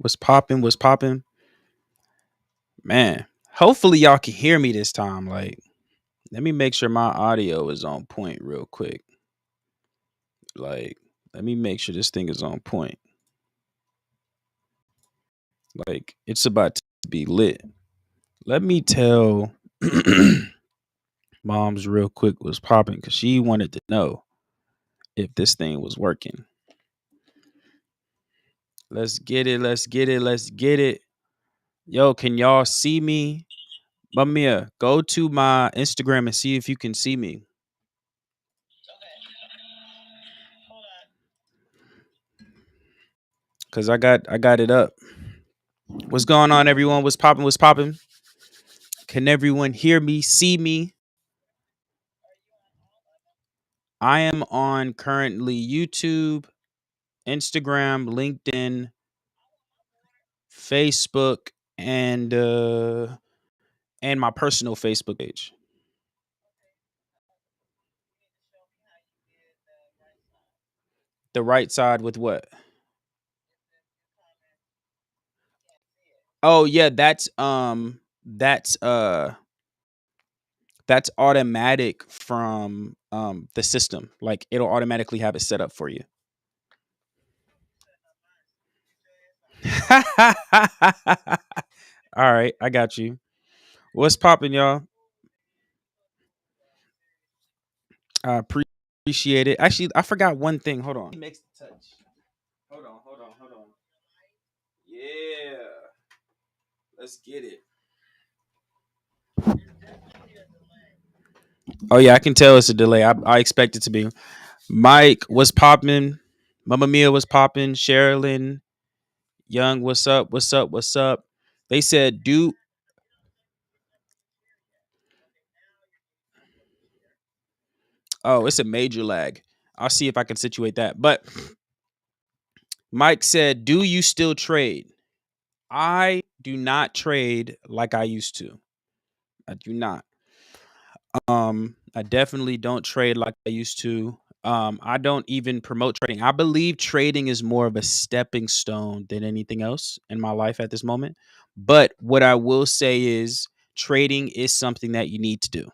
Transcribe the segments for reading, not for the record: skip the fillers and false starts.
What's popping? What's popping? Man, hopefully y'all can hear me this time. Like, let me make sure my audio is on point real quick. Like, let me make sure this thing is on point. Like, it's about to be lit. Let me tell moms real quick what's popping because she wanted to know if this thing was working. Let's get it. Let's get it. Let's get it. Yo, can y'all see me? Mamiya, go to my Instagram and see if you can see me. Cause I got it up. What's going on, everyone? What's popping? What's popping? Can everyone hear me, see me? I am on currently YouTube, Instagram, LinkedIn, Facebook, and my personal Facebook page. The right side with what? Oh yeah, that's automatic from the system. Like it'll automatically have it set up for you. All right, I got you. What's popping, y'all? I appreciate it. Actually, I forgot one thing. Hold on. He makes the touch. Hold on. Yeah, let's get it. Oh yeah, I can tell it's a delay. I expect it to be. Mike was popping. Mama Mia was popping. Sherilyn Young, what's up? What's up? What's up? They said, do. Oh, it's a major lag. I'll see if I can situate that. But Mike said, do you still trade? I do not trade like I used to. I do not. I definitely don't trade like I used to. I don't even promote trading. I believe trading is more of a stepping stone than anything else in my life at this moment. But what I will say is trading is something that you need to do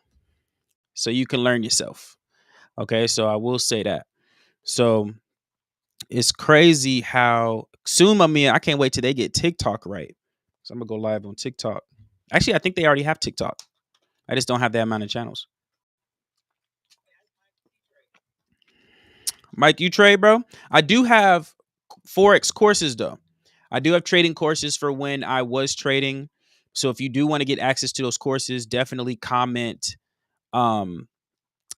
so you can learn yourself. Okay, so I will say that. So it's crazy how soon, I mean, I can't wait till they get TikTok right. So I'm gonna go live on TikTok. Actually, I think they already have TikTok. I just don't have that amount of channels. Mike, you trade, bro? I do have Forex courses though. I do have trading courses for when I was trading. So if you do want to get access to those courses, definitely um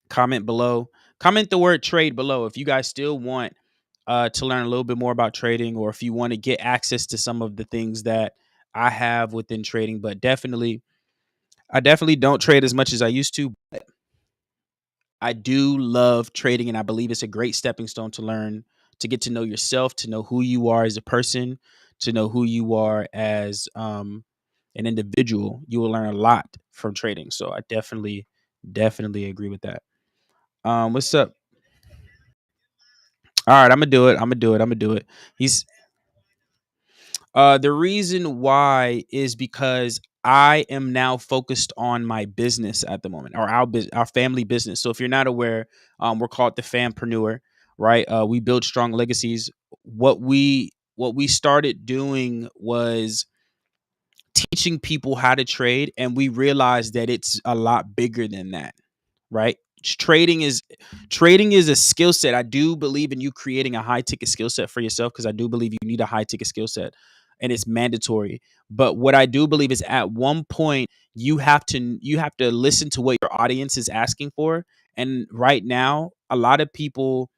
comment below. Comment the word trade below if you guys still want to learn a little bit more about trading, or if you want to get access to some of the things that I have within trading. But definitely, I definitely don't trade as much as I used to. But I do love trading, and I believe it's a great stepping stone to learn, to get to know yourself, to know who you are as a person, to know who you are as an individual. You will learn a lot from trading. So I definitely agree with that. What's up? All right, I'm gonna do it. I'm gonna do it. He's the reason why is because I am now focused on my business at the moment, or our family business. So if you're not aware, we're called the Fampreneur, right? We build strong legacies. What we started doing was teaching people how to trade, and we realized that it's a lot bigger than that, right? Trading is a skill set. I do believe in you creating a high ticket skill set for yourself, because I do believe you need a high ticket skill set and it's mandatory. But what I do believe is at one point you have to listen to what your audience is asking for. And right now, a lot of people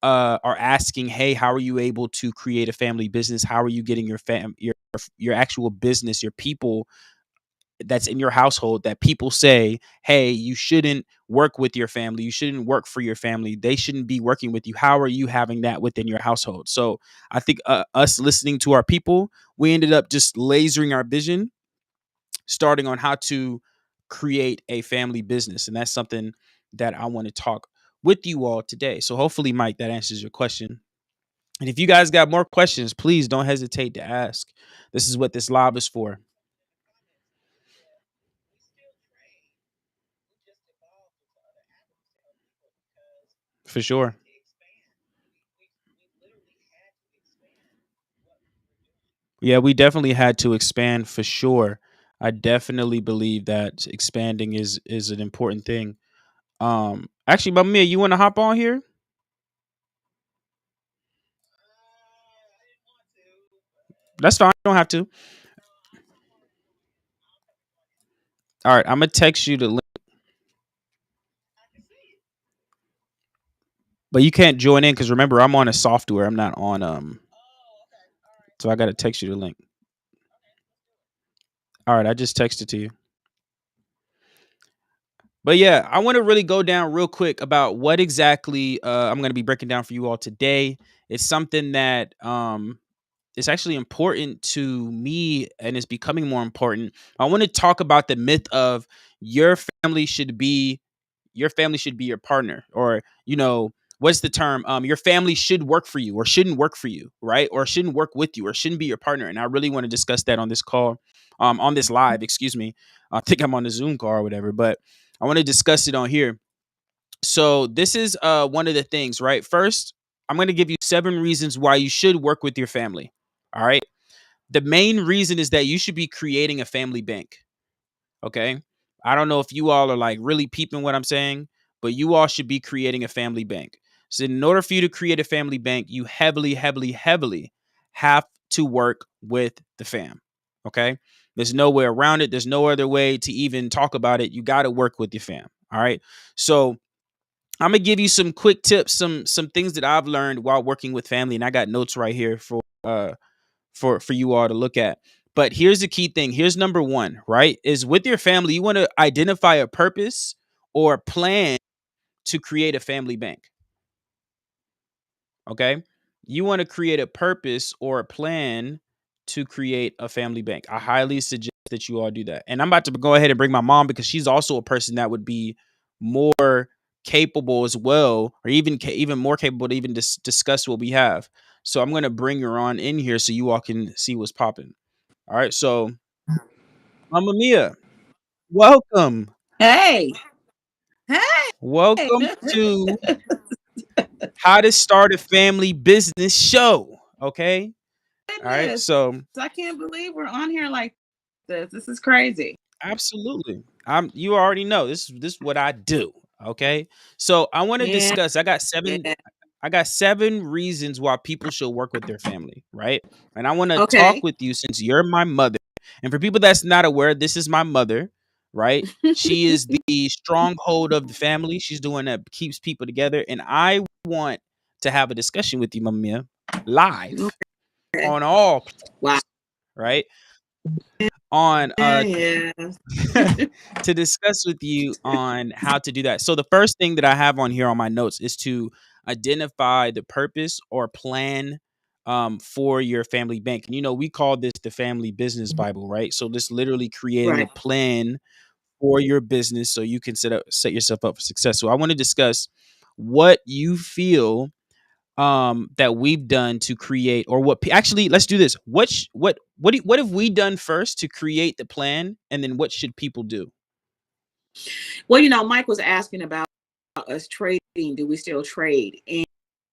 are asking, "Hey, how are you able to create a family business? How are you getting your actual business, your people that's in your household, that people say, hey, you shouldn't work with your family. You shouldn't work for your family. They shouldn't be working with you. How are you having that within your household?" So I think us listening to our people, we ended up just lasering our vision, starting on how to create a family business. And that's something that I want to talk with you all today. So hopefully, Mike, that answers your question. And if you guys got more questions, please don't hesitate to ask. This is what this live is for. For sure. Yeah, we definitely had to expand for sure. I definitely believe that expanding is an important thing. Actually, Mia, you want to hop on here? That's fine. You don't have to. All right, I'm gonna text you the link, but you can't join in because remember I'm on a software. I'm not on so I gotta text you the link. All right, I just texted to you. But yeah, I want to really go down real quick about what exactly I'm going to be breaking down for you all today. It's something that is actually important to me and is becoming more important. I want to talk about the myth of your family should be your family should be your partner, or what's the term, your family should work for you or shouldn't work for you, right? Or shouldn't work with you or shouldn't be your partner. And I really want to discuss that on this call, on this live, excuse me. I think I'm on the Zoom call or whatever, but I want to discuss it on here. So this is one of the things, right? First, I'm going to give you 7 reasons why you should work with your family. All right. The main reason is that you should be creating a family bank. Okay. I don't know if you all are like really peeping what I'm saying, but you all should be creating a family bank. So, in order for you to create a family bank, you heavily, heavily, heavily have to work with the fam. Okay. There's no way around it. There's no other way to even talk about it. You got to work with your fam. All right. So, I'm gonna give you some quick tips, some things that I've learned while working with family, and I got notes right here for you all to look at. But here's the key thing. Here's number 1, right? Is with your family, you want to identify a purpose or plan to create a family bank. Okay? You want to create a purpose or a plan to create a family bank. I highly suggest that you all do that. And I'm about to go ahead and bring my mom because she's also a person that would be more capable as well, or even more capable to even discuss what we have. So I'm going to bring her on in here so you all can see what's popping. All right. So, Mama Mia, welcome. Hey, hey, Welcome to How to Start a Family Business Show. Okay. All right. goodness. So, I can't believe we're on here like this. This is crazy. absolutely. You already know this is what I do. Okay. So I want to Yeah, discuss. I got 7 reasons why people should work with their family, right? And I want to talk okay. with you since you're my mother. And for people that's not aware, this is my mother, right? She is the stronghold of the family. She's the one that keeps people together. And I want to have a discussion with you, Mamiya, live Okay. on all Wow. platforms, right? On Yeah. to discuss with you on how to do that. So the first thing that I have on here on my notes is to identify the purpose or plan for your family bank. And we call this the family business Bible, right? So this literally creating a Right. plan for your business so you can set yourself up for success. So I want to discuss what you feel that we've done to create, or actually, let's do this. What have we done first to create the plan, and then what should people do? Well, Mike was asking about us trading. Do we still trade?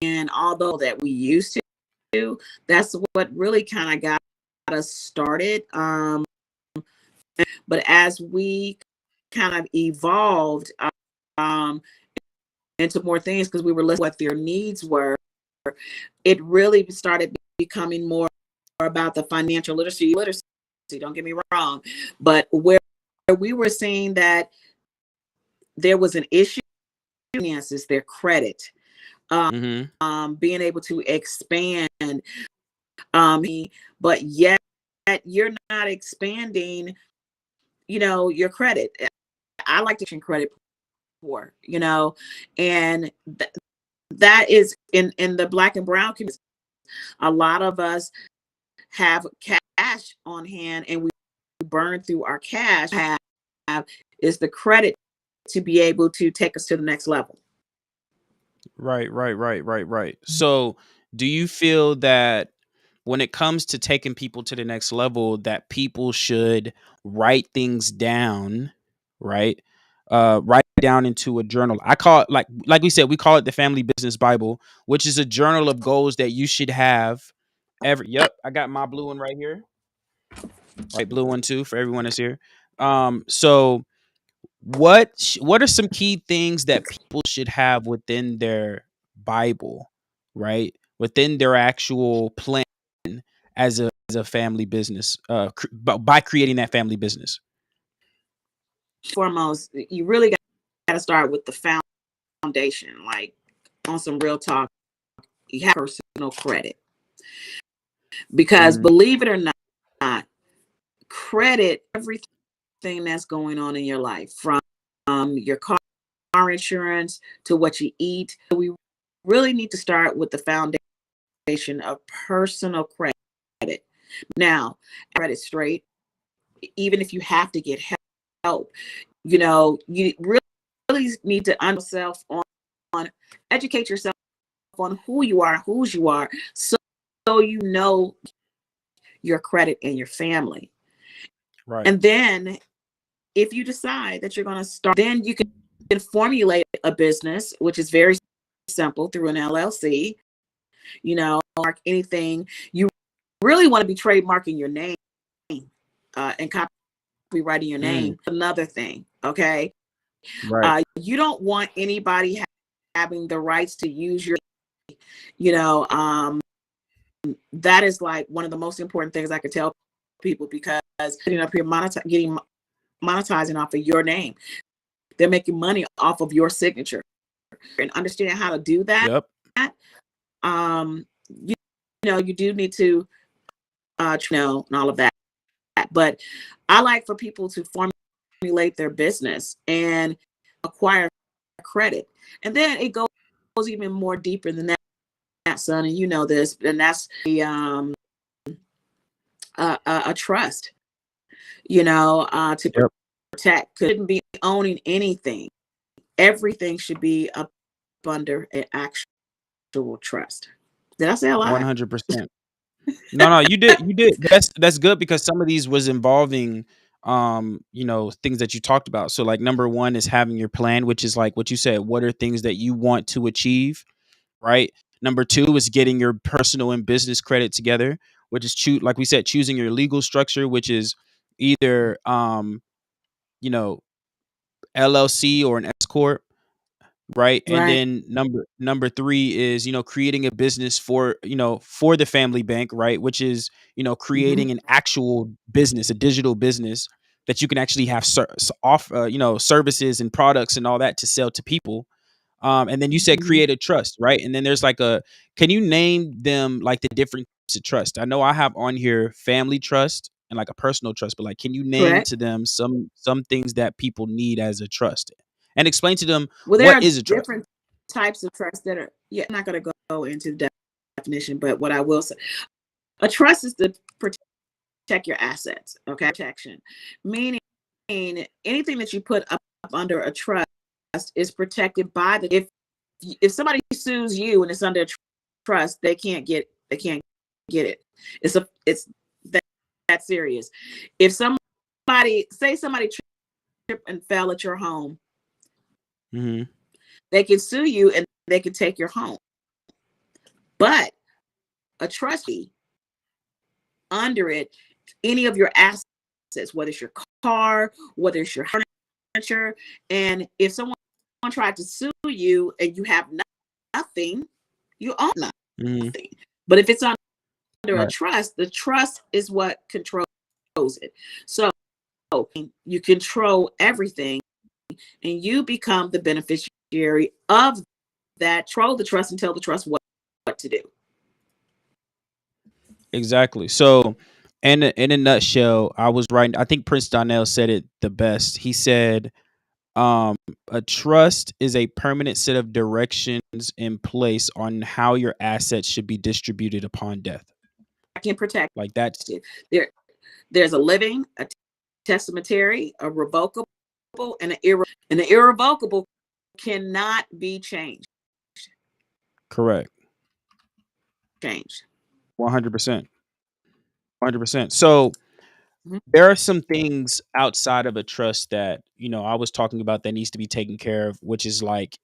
And although that we used to, that's what really kind of got us started. But as we kind of evolved um, into more things because we were listening to what their needs were, it really started becoming more about the financial literacy. Don't get me wrong, but where we were seeing that there was an issue, finances, their credit, Mm-hmm. being able to expand, um, but yet you're not expanding, your credit. I like to credit for, and that is in the Black and brown community. A lot of us have cash on hand and we burn through our cash. Have is the credit to be able to take us to the next level. Right. So Do you feel that when it comes to taking people to the next level, that people should write things down, right? Write down into a journal. I call it, like we said, we call it the Family Business Bible, which is a journal of goals that you should have every. Yep, I got my blue one right here. Right, blue one too for everyone that's here. So what are some key things that people should have within their Bible, right? Within their actual plan as a family business, by creating that family business. Foremost, you really got to start with the foundation. Like, on some real talk, you have personal credit, because Mm, believe it or not, credit everything that's going on in your life, from your car insurance to what you eat. We really need to start with the foundation of personal credit. Now, credit straight, even if you have to get help, you really need to understand yourself on educate yourself on who you are, whose you are, so you know your credit and your family. right. And then if you decide that you're going to start, then you can formulate a business, which is very simple, through an LLC. Mark anything you really want to be trademarking your name, and copywriting your Mm, name. Another thing, okay? right. You don't want anybody having the rights to use your, you know, um, that is like one of the most important things I could tell people, because sitting up here monetizing off of your name, they're making money off of your signature. And understanding how to do that, Yep. you do need to and all of that. But I like for people to formulate their business and acquire credit, and then it goes even more deeper than that, son. And you know this, and that's a trust. To Yep. protect. Couldn't be owning anything. Everything should be up under an actual trust. Did I say a lot? 100%. No, you did. You did. That's good because some of these was involving things that you talked about. So like number 1 is having your plan, which is like what you said, what are things that you want to achieve, right? Number 2 is getting your personal and business credit together, which is like we said, choosing your legal structure, which is either you know, LLC or an S corp, right? And Right. then number 3 is creating a business for the family bank, right? Which is Mm-hmm. creating an actual business, a digital business that you can actually have services and products and all that to sell to people. And then you said Mm-hmm. create a trust, right? And then there's can you name them, like the different types of trust? I know I have on here family trust and like a personal trust, but like, can you name Correct. to them some things that people need as a trust, and explain to them Well, there what are is a trust? different types of trust that are, yeah, I'm not going to go into the definition, but what I will say, a trust is to protect your assets, okay? Protection, meaning anything that you put up under a trust is protected by if somebody sues you and it's under a trust, they can't get it. It's that serious. If somebody tripped and fell at your home, Hmm. they can sue you and they can take your home. But a trustee, under it, any of your assets, whether it's your car, whether it's your furniture, and if someone tried to sue you and you have nothing, you own Hmm. nothing. But if it's under a Right. trust, the trust is what controls it. So you control everything, and you become the beneficiary of that. Control the trust and tell the trust what to do. Exactly. So, in a nutshell, I was writing. I think Prince Donnell said it the best. He said, um, "A trust is a permanent set of directions in place on how your assets should be distributed upon death." I can protect Like that's it. There's a living, a testamentary, a revocable, and an irrevocable. And the irrevocable cannot be changed. correct. change. 100%. 100%. So Mhm. there are some things outside of a trust that, I was talking about that needs to be taken care of, which is like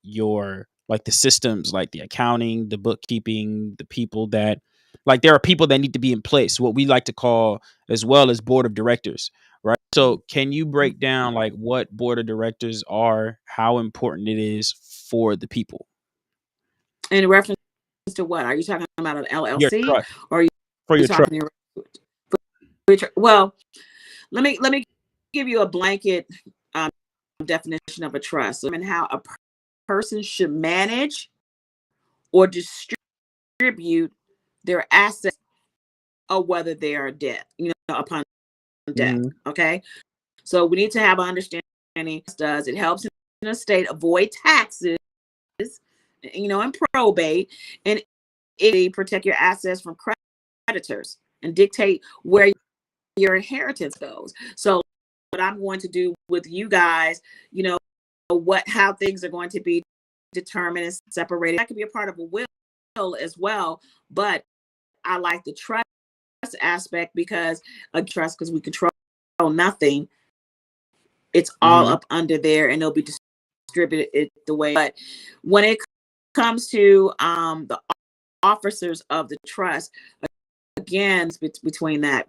like the systems, like the accounting, the bookkeeping, the people that, like, there are people that need to be in place, what we like to call as well as board of directors, right? So can you break down like what board of directors are, how important it is for the people? In reference to what? Are you talking about an Your LLC, trust, or are for you your trust. talking well, let me give you a blanket um, definition of a trust and how a person should manage or distribute their assets, or whether they are debt, upon death. Mhm. Okay. So we need to have an understanding. It helps in a state avoid taxes, and probate, and it protect your assets from creditors and dictate where your inheritance goes. So what I'm going to do with you guys, how things are going to be determined and separated. That could be a part of a will as well, but I like the trust aspect because a trust, because we control nothing. It's all Mhm. up under there, and it'll be distributed the way. But when it comes to the officers of the trust, again, between that,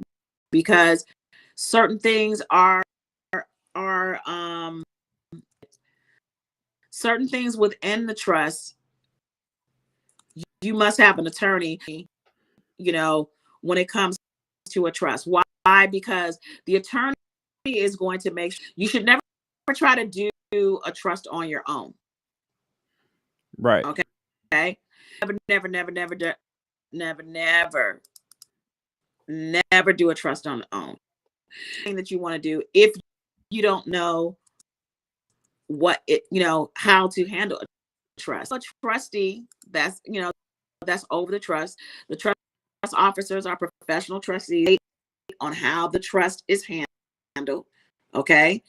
because certain things are certain things within the trust, you must have an attorney, when it comes to a trust. Why? Because the attorney is going to make sure you should never try to do a trust on your own. Right. Okay. Never, never do a trust on your own. Thing that you want to do, if you don't know how to handle a trust. A trustee that's over the trust. The trust officers are professional trustees on how the trust is handled. Okay.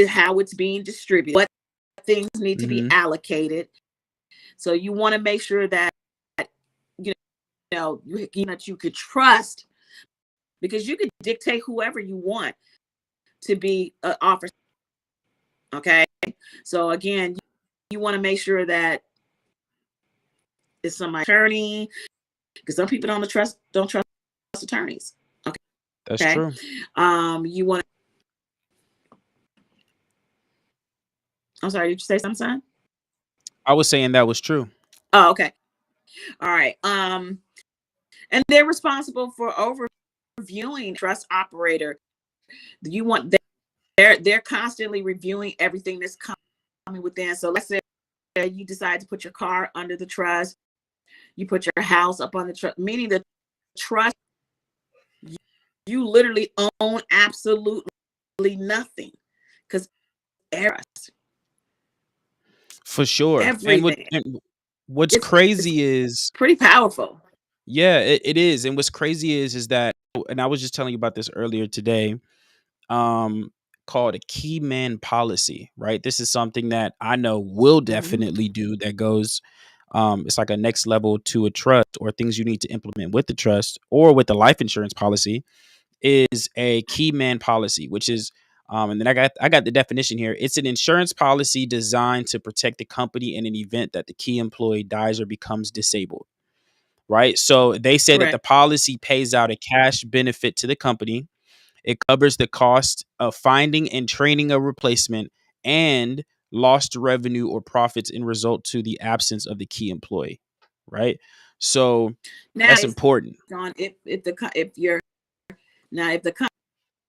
How it's being distributed, what things need to be Mhm. allocated. So you want to make sure that you that you could trust, because you could dictate whoever you want to be an officer. Okay. So again, you want to make sure that it's somebody attorney, because some people don't trust attorneys. That's Okay. true. You want to, I'm sorry, did you say something, son? I was saying that was true. Oh, okay. All right. And they're responsible for overviewing trust operator. You want they're constantly reviewing everything that's coming within. So let's say you decide to put your car under the trust, you put your house up on the trust, meaning the trust, you literally own absolutely nothing, because For sure. everything. And what's It's crazy is, pretty powerful. yeah, it is. And what's crazy is that, and I was just telling you about this earlier today, um, called a key man policy, right? This is something that I know will Mhm. definitely do that goes, it's like a next level to a trust, or things you need to implement with the trust or with the life insurance policy, is a key man policy, which is, and then I got the definition here. It's an insurance policy designed to protect the company in an event that the key employee dies or becomes disabled. Right. So they say that the Correct. policy pays out a cash benefit to the company. It covers the cost of finding and training a replacement, and lost revenue or profits in result to the absence of the key employee. Right. So Now that's it's important. gone. If you're now if the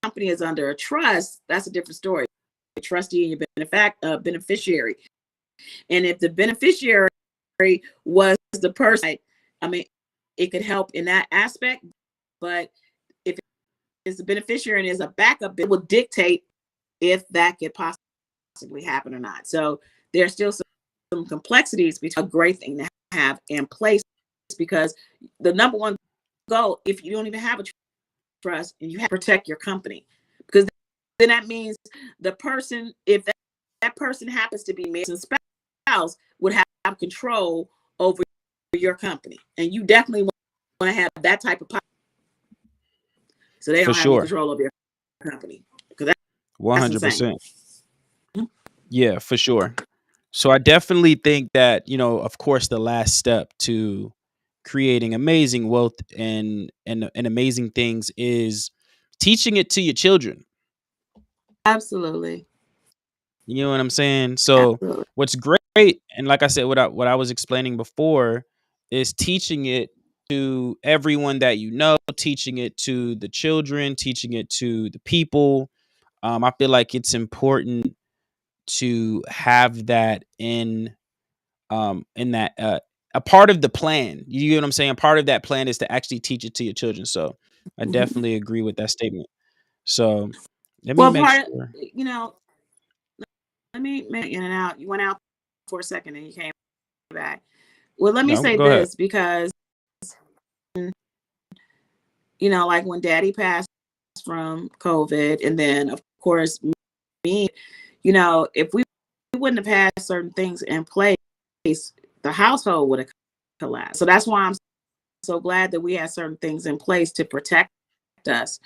company is under a trust, that's a different story. The trustee and your beneficiary, and if the beneficiary was the person, I mean, it could help in that aspect. But if it's the beneficiary and is a backup, it will dictate if that could possibly happen or not. So there's still some complexities between a great thing to have in place, because the number one goal, if you don't even have a trust, and you have to protect your company, because then that means the person, if that person happens to be married, spouse would have control over your company, and you definitely want to have that type of power, so they For don't have any sure. control over your company, because that's insane. 100%. Yeah, for sure. So I definitely think that, of course, the last step to creating amazing wealth and amazing things is teaching it to your children. Absolutely. You know what I'm saying? So Absolutely. what's great, and like I said, what I was explaining before, is teaching it to everyone that you know, teaching it to the children, teaching it to the people. I feel like it's important to have that in that a part of the plan. You get what I'm saying? Part of that plan is to actually teach it to your children. So I Mhm. definitely agree with that statement. So let me Well, make part of, sure. let me make in and out. You went out for a second and you came back. Well, let me No, say go ahead. this, because like when Daddy passed from COVID, and then of course me, if we wouldn't have had certain things in place, the household would have collapsed. So that's why I'm so glad that we had certain things in place to protect us.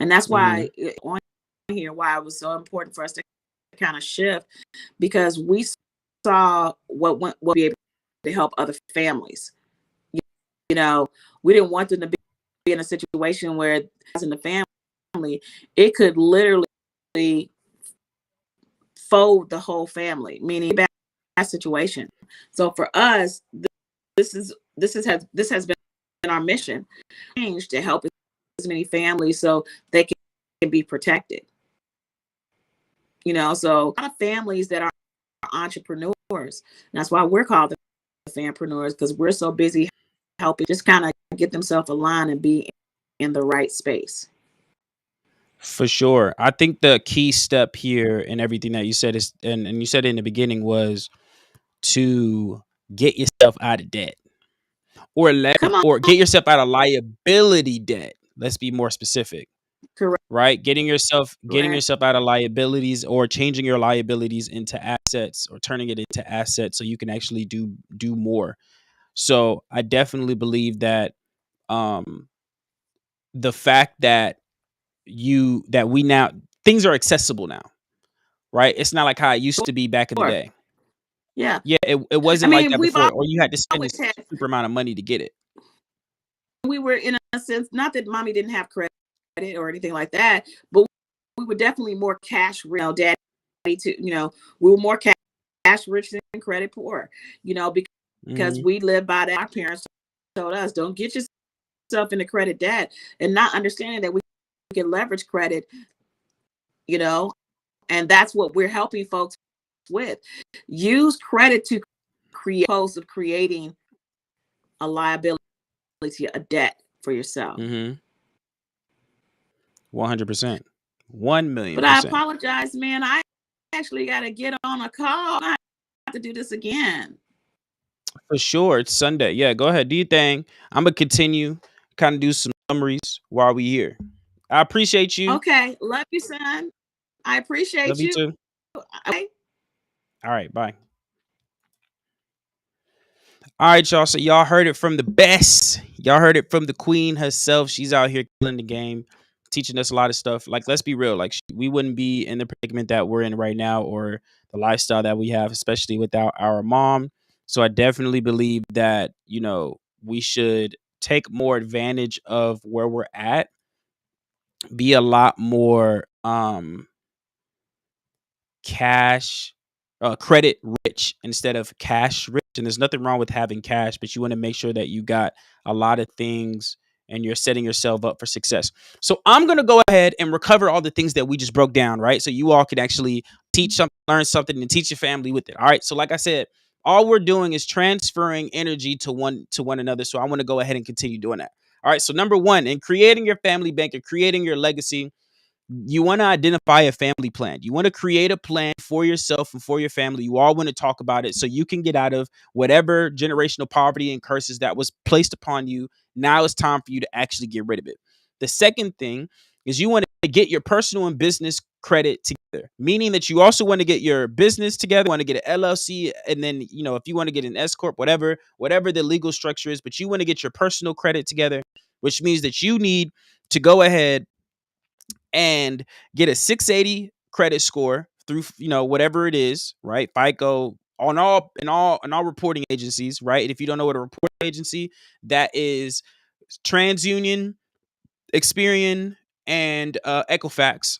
And that's Hmm. why on here, why it was so important for us to kind of shift, because we saw what be able to help other families. You know, we didn't want them to be in a situation where, as in the family, it could literally fold the whole family, meaning bad situation. So for us, this has been our mission, change, to help as many families so they can be protected. So a lot of families that are entrepreneurs. That's why we're called the fanpreneurs, because we're so busy helping just kind of get themselves aligned and be in the right space. For sure. I think the key step here in everything that you said is, and you said it in the beginning, was to get yourself out of debt, Come on. or get yourself out of liability debt. Let's be more specific. Correct. Right? Getting Correct. yourself out of liabilities, or changing your liabilities into assets, or turning it into assets so you can actually do more. So I definitely believe that um the fact that we now, things are accessible now, right? It's not like how it used to be back in the Sure. day. Yeah. Yeah, it I wasn't like mean, that we've before, or you had to spend a always had, super amount of money to get it. we were in a sense, not that mommy didn't have credit or anything like that, but we were definitely more cash rich. Daddy, we were more cash rich than credit poor, because Hmm. we lived by that. Our parents told us, don't get yourself into credit debt, and not understanding that we can leverage credit, you know, and that's what we're helping folks with. Use credit to create, opposed of creating a liability, a debt for yourself. Hmm. 100%. 1 million But I percent. apologize, man. I actually got to get on a call. I have to do this again. For sure. It's Sunday. Yeah, go ahead. Do your thing. I'm gonna continue, kind of do some summaries while we here. I appreciate you. Okay. Love you, son. I Love appreciate you you. too. Okay. All right, bye. All right, y'all. So y'all heard it from the best. Y'all heard it from the queen herself. She's out here killing the game, teaching us a lot of stuff. Like, let's be real. Like, we wouldn't be in the predicament that we're in right now, or the lifestyle that we have, especially without our mom. So I definitely believe that, we should take more advantage of where we're at, be a lot more cash credit rich instead of cash rich. And there's nothing wrong with having cash, but you want to make sure that you got a lot of things and you're setting yourself up for success. So I'm going to go ahead and recover all the things that we just broke down, right? So you all can actually teach something, learn something, and teach your family with it. All right. So like I said, all we're doing is transferring energy to one another. So I want to go ahead and continue doing that. All right. So number one, in creating your family bank and creating your legacy, you want to identify a family plan. You want to create a plan for yourself and for your family. You all want to talk about it so you can get out of whatever generational poverty and curses that was placed upon you. Now it's time for you to actually get rid of it. The second thing is you want to get your personal and business credit together, meaning that you also want to get your business together, want to get an LLC, and then, if you want to get an S corp, whatever the legal structure is, but you want to get your personal credit together, which means that you need to go ahead and get a 680 credit score through, whatever it is, right? FICO, on all reporting agencies, right? And if you don't know what a reporting agency, that is TransUnion, Experian, and Equifax.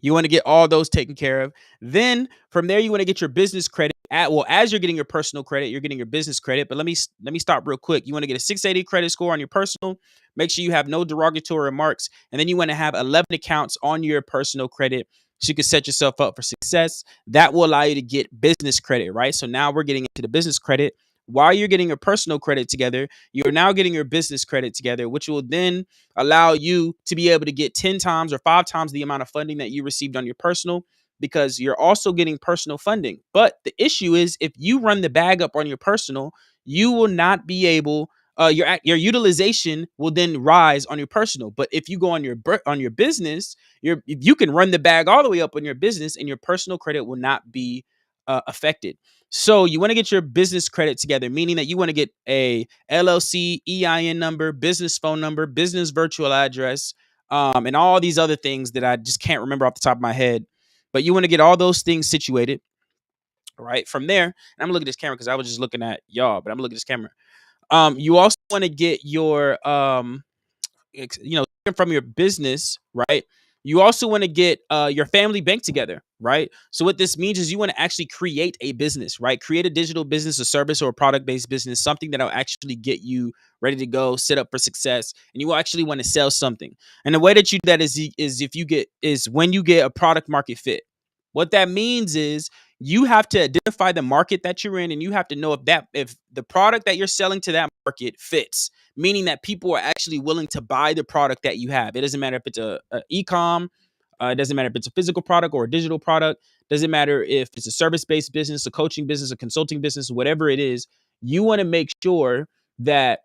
You want to get all those taken care of. Then from there, you want to get your business credit. As you're getting your personal credit, you're getting your business credit. But let me stop real quick. You want to get a 680 credit score on your personal. Make sure you have no derogatory remarks, and then you want to have 11 accounts on your personal credit, so you can set yourself up for success. That will allow you to get business credit, right? So now we're getting into the business credit. While you're getting your personal credit together, you're now getting your business credit together, which will then allow you to be able to get 10 times or 5 times the amount of funding that you received on your personal, because you're also getting personal funding. But the issue is, if you run the bag up on your personal, you will not be able, your utilization will then rise on your personal. But if you go on your business, you can run the bag all the way up on your business, and your personal credit will not be affected. So you want to get your business credit together, meaning that you want to get a LLC, EIN number, business phone number, business virtual address, and all these other things that I just can't remember off the top of my head. But you want to get all those things situated, right? From there, and I'm gonna look at this camera because I was just looking at y'all, but I'm gonna look at this camera. You also want to get your from your business, right? You also want to get your family bank together, right? So what this means is you want to actually create a business, right? Create a digital business, a service, or a product-based business, something that'll actually get you ready to go, set up for success, and you will actually want to sell something. And the way that you do that is when you get a product market fit. What that means is you have to identify the market that you're in, and you have to know if the product that you're selling to that market fits, meaning that people are actually willing to buy the product that you have. It doesn't matter if it's a e-com, it doesn't matter if it's a physical product or a digital product, doesn't matter if it's a service-based business, a coaching business, a consulting business, whatever it is. You want to make sure that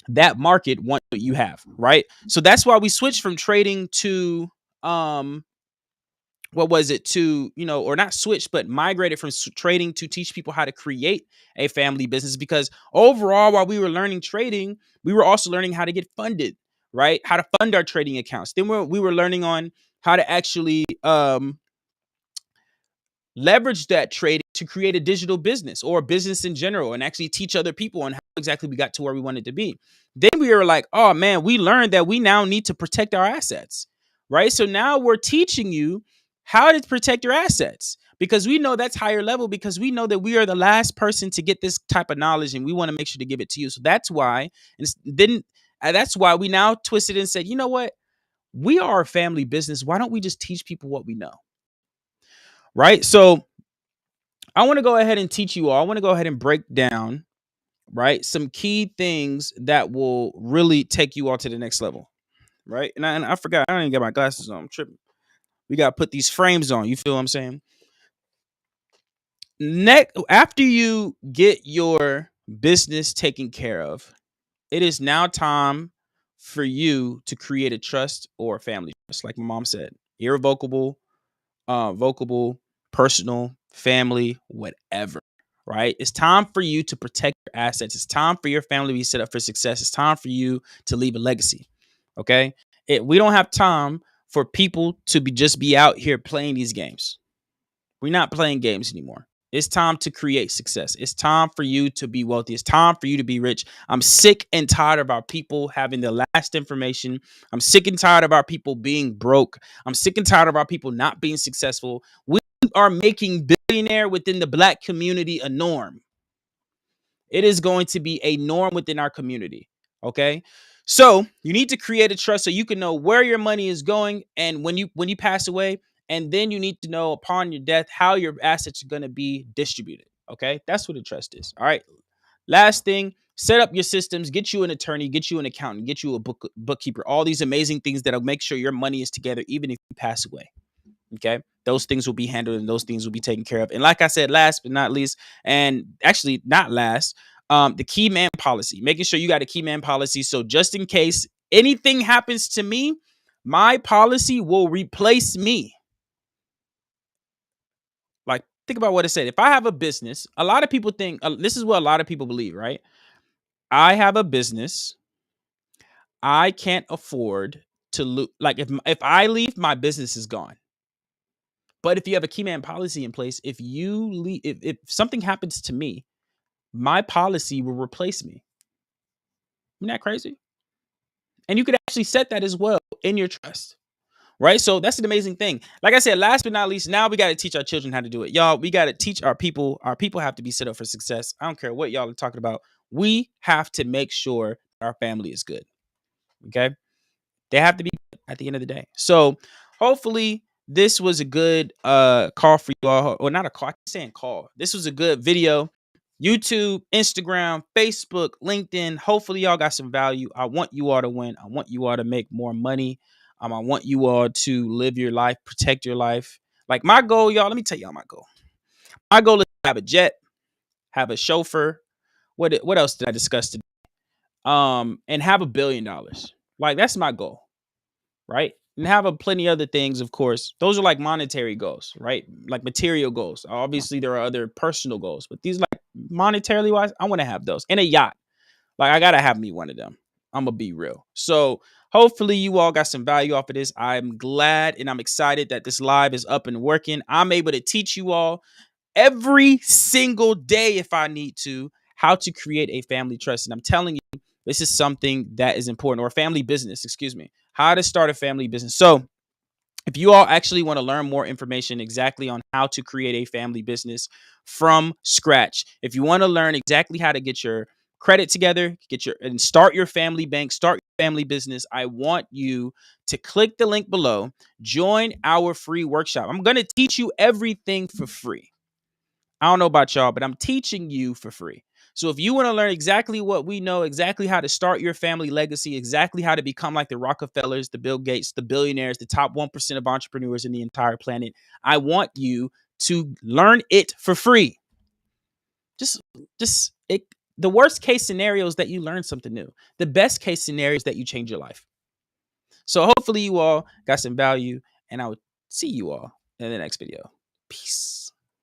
that market wants what you have, right? So that's why we switched from trading to what was it to, or not switch, but migrated from trading to teach people how to create a family business. Because overall, while we were learning trading, we were also learning how to get funded, right? How to fund our trading accounts. Then we were learning on how to actually leverage that trading to create a digital business or a business in general, and actually teach other people on how exactly we got to where we wanted to be. Then we were like, oh man, we learned that we now need to protect our assets, right? So now we're teaching you how to protect your assets, because we know that's higher level, because we know that we are the last person to get this type of knowledge, and we want to make sure to give it to you. So that's why, that's why we now twisted and said, you know what? We are a family business. Why don't we just teach people what we know? Right? So I want to go ahead and teach you all. I want to go ahead and break down, right, some key things that will really take you all to the next level, right? And I forgot, I don't even get my glasses on. I'm tripping. We got to put these frames on. You feel what I'm saying? Next, after you get your business taken care of, it is now time for you to create a trust or a family trust, like my mom said, irrevocable, vocable, personal, family, whatever, right? It's time for you to protect your assets. It's time for your family to be set up for success. It's time for you to leave a legacy. Okay. We don't have time for people to just be out here playing these games. We're not playing games anymore. It's time to create success. It's time for you to be wealthy. It's time for you to be rich. I'm sick and tired of our people having the last information. I'm sick and tired of our people being broke. I'm sick and tired of our people not being successful. We are making billionaire within the Black community a norm. It is going to be a norm within our community. Okay. So you need to create a trust so you can know where your money is going, and when you pass away, and then you need to know upon your death how your assets are going to be distributed. Okay. That's what a trust is. All right. Last thing, set up your systems, get you an attorney, get you an accountant, get you a bookkeeper, all these amazing things that'll make sure your money is together even if you pass away. Okay. Those things will be handled and those things will be taken care of. And like I said, last but not least, and actually not last, the key man policy, making sure you got a key man policy. So just in case anything happens to me, My policy will replace me. Like, think about what it said. If I have a business, a lot of people think this is what a lot of people believe, right? I have a business. I can't afford to lose. Like, if I leave, my business is gone. But if you have a key man policy in place, if you leave, if something happens to me, my policy will replace me. Isn't that crazy? And you could actually set that as well in your trust. Right. So that's an amazing thing. Like I said, last but not least, now we got to teach our children how to do it. Y'all, we got to teach our people. Our people have to be set up for success. I don't care what y'all are talking about. We have to make sure our family is good. Okay. They have to be good at the end of the day. So hopefully this was a good call for you all. Or not a call. I keep saying call. This was a good video. YouTube, Instagram, Facebook, LinkedIn. Hopefully y'all got some value. I want you all to win. I want you all to make more money. I want you all to live your life, protect your life. Like my goal, y'all, let me tell y'all my goal. My goal is to have a jet, have a chauffeur. What else did I discuss today? And have $1 billion. Like that's my goal, right? And have a plenty other things, of course. Those are like monetary goals, right? Like material goals. Obviously, there are other personal goals, but these like monetarily wise, I want to have those. And a yacht. Like I gotta have me one of them. I'm gonna be real. So hopefully you all got some value off of this. I'm glad and I'm excited that this live is up and working. I'm able to teach you all every single day if I need to how to create a family trust. And I'm telling you, this is something that is important, or a family business, excuse me, how to start a family business. So if you all actually want to learn more information exactly on how to create a family business from scratch, if you want to learn exactly how to get your credit together, and start your family bank, start your family business, I want you to click the link below, join our free workshop. I'm going to teach you everything for free. I don't know about y'all, but I'm teaching you for free. So if you want to learn exactly what we know, exactly how to start your family legacy, exactly how to become like the Rockefellers, the Bill Gates, the billionaires, the top 1% of entrepreneurs in the entire planet, I want you to learn it for free. Just, just it. The worst case scenario is that you learn something new. The best case scenario is that you change your life. So hopefully you all got some value, and I will see you all in the next video. Peace.